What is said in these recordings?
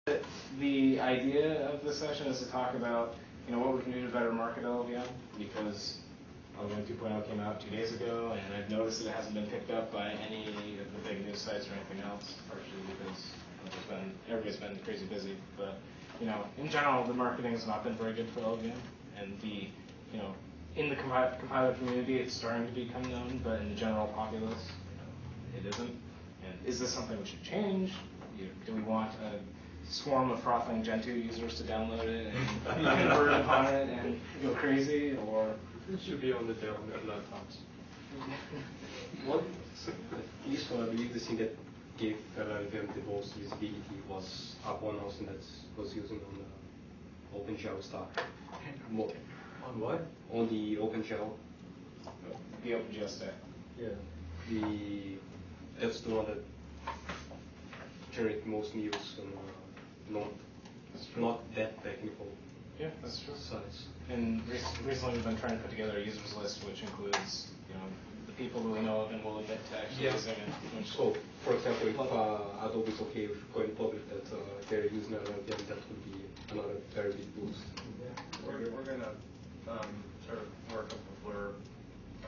The idea of this session is to talk about, what we can do to better market LLVM, because LLVM 2.0 came out 2 days ago, and I've noticed that it hasn't been picked up by any of the big news sites or anything else, partially because everybody's been crazy busy. But in general, the marketing has not been very good for LLVM, and in the compiler community, it's starting to become known, but in the general populace, it isn't. And is this something we should change? Do we want a swarm of frothing Gentoo users to download it and convert upon it and go crazy, or it should be on the Dell laptops? At least I believe the thing that gave LLVM the most visibility was Apple announcing that was using on the OpenGL stack. On what? On the OpenGL. the OpenGL stack? Yeah. That's the one that generates most news and not that technical. Yeah, that's true. Size. And recently we've been trying to put together a users list, which includes the people who we know of and will admit to actually using it. So, for example, if Adobe is okay with going public that they're using LLVM, that would be another very big boost. Yeah. We're going to sort of work up a blurb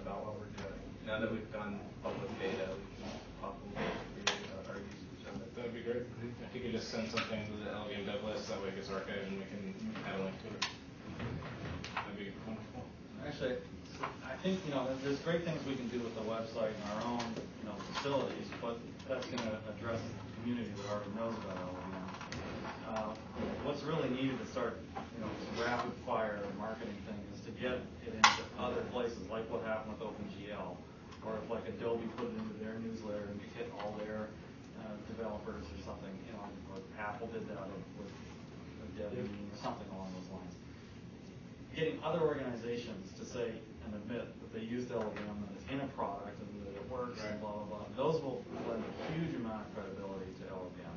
about what we're doing. Now that we've done public beta, we can probably our users of it. That would be great. If you could just send something to the LLVM dev list, that way it gets archived and we can add a link to it. That'd be wonderful. Actually, I think there's great things we can do with the website and our own facilities, but that's going to address the community that already knows about LLVM. What's really needed to start this rapid fire marketing thing is to get it into other places, like what happened with OpenGL, or if like Adobe put it into their newsletter and hit all their developers or something, or Apple did that with Dev Meeting or something along those lines. Getting other organizations to say and admit that they used LLVM and it's in a product and that it works and blah, blah, blah, those will lend a huge amount of credibility to LLVM.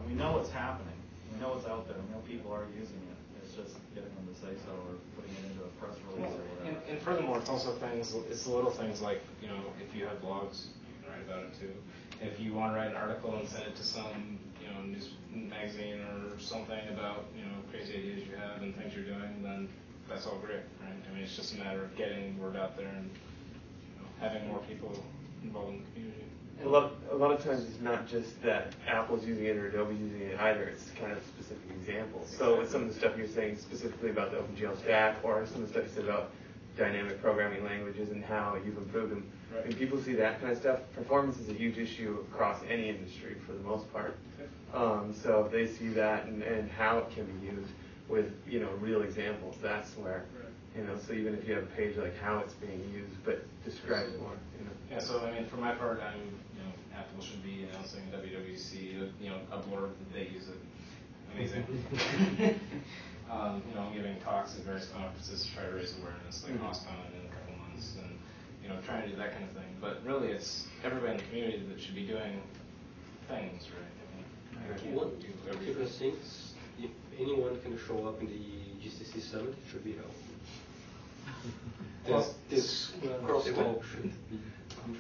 We know it's happening. We know it's out there. We know people are using it. It's just getting them to say so or putting it into a press release or whatever. And furthermore, it's also it's the little things like, if you have blogs, you can write about it too. If you want to write an article and send it to some, news magazine or something about, crazy ideas you have and things you're doing, then that's all great, right? I mean, it's just a matter of getting word out there and having more people involved in the community. A lot of times it's not just that Apple's using it or Adobe's using it either. It's kind of specific examples. So with some of the stuff you're saying specifically about the OpenGL stack, or some of the stuff you said about dynamic programming languages and how you've improved them, right. When people see that kind of stuff, performance is a huge issue across any industry for the most part. So if they see that and how it can be used with real examples, that's where so even if you have a page like how it's being used, but describe it more. Yeah. So I mean, for my part, Apple should be announcing WWDC, a blurb that they use it. Amazing. Giving talks at various conferences to try to raise awareness, like OSCON in a couple months, and trying to do that kind of thing. But really, it's everybody in the community that should be doing things, right? One different things. If anyone can show up in the GCC summit, it should be helpful. This crosstalk should be.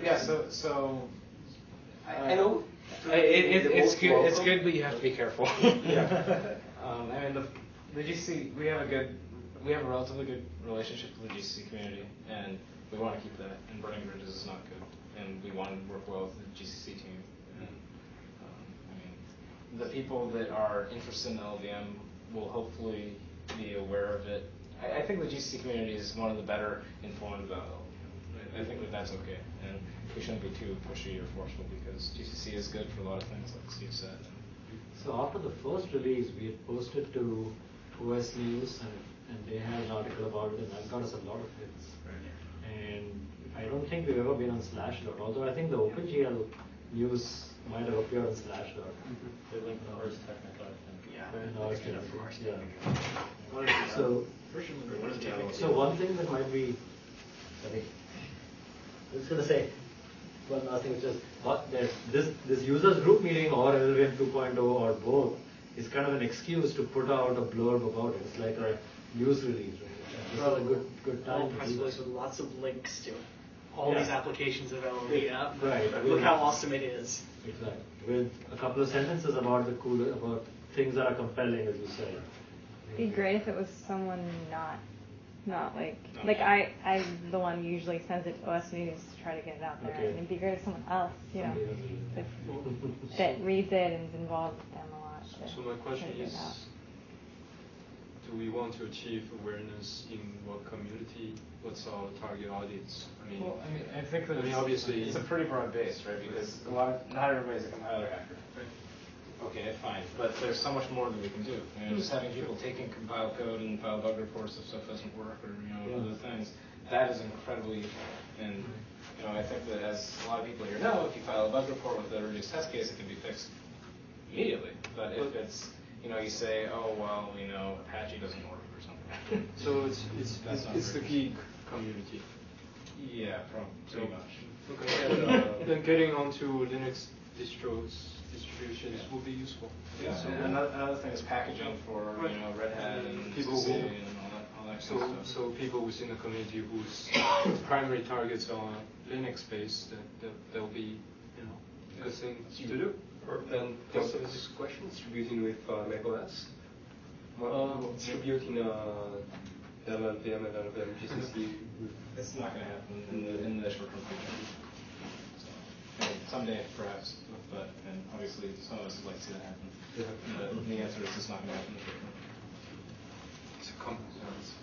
Yeah. So. I know. It's good. It's good, but you have to be careful. Yeah. I mean, the GCC, we have a relatively good relationship with the GCC community, and we want to keep that. And burning bridges is not good, and we want to work well with the GCC team. And the people that are interested in LLVM will hopefully be aware of it. I think the GCC community is one of the better informed about LLVM. I think that's okay, and we shouldn't be too pushy or forceful because GCC is good for a lot of things, like Steve said. So after the first release, we had posted to OS News, and they had an article about it, and that got us a lot of hits. Right. And I don't think we've ever been on Slashdot, although I think the OpenGL news might have appeared on Slashdot. They linked the first technical, I think. Yeah. So one thing that might be, I was going to say, one last thing, which is this users group meeting or LLVM 2.0 or both is kind of an excuse to put out a blurb about it. It's like a news release, right? This is a good time. Press release with lots of links to all these applications of LLVM. Right. Look how awesome it is. Exactly. With a couple of sentences about things that are compelling, as you said. It'd be great if it was someone not like I'm the one who usually sends it to OS News to try to get it out there. Okay. And it'd be great if someone else, that reads it and is involved with them a lot. So my question get it is, out. do we want to achieve awareness in what community? What's our target audience? Well, I think that obviously it's a pretty broad base, right? Because not everybody's a compiler hacker. Okay, fine, but there's so much more that we can do. Just having people taking compiled code and file bug reports if stuff doesn't work, or other things, that is incredibly. And I think that as a lot of people here know, if you file a bug report with a reduced test case, it can be fixed immediately. But if it's you say, oh well, Apache doesn't work or something. So it's the geek community. Yeah, pretty much. Okay, and then getting onto Linux distributions will be useful. Yeah, So, and another thing is packaging for Red Hat and People CC who- and all that kind of stuff. so people within the community whose primary targets are Linux based, that will be a good thing to do. And also this question, distributing with macOS. Distributing LLVM and LLVM GCC. It's not going to happen in the short term future. So, someday, perhaps, and obviously some of us would like to see that happen. But the answer is it's not going to happen in the short term. It's a common sense.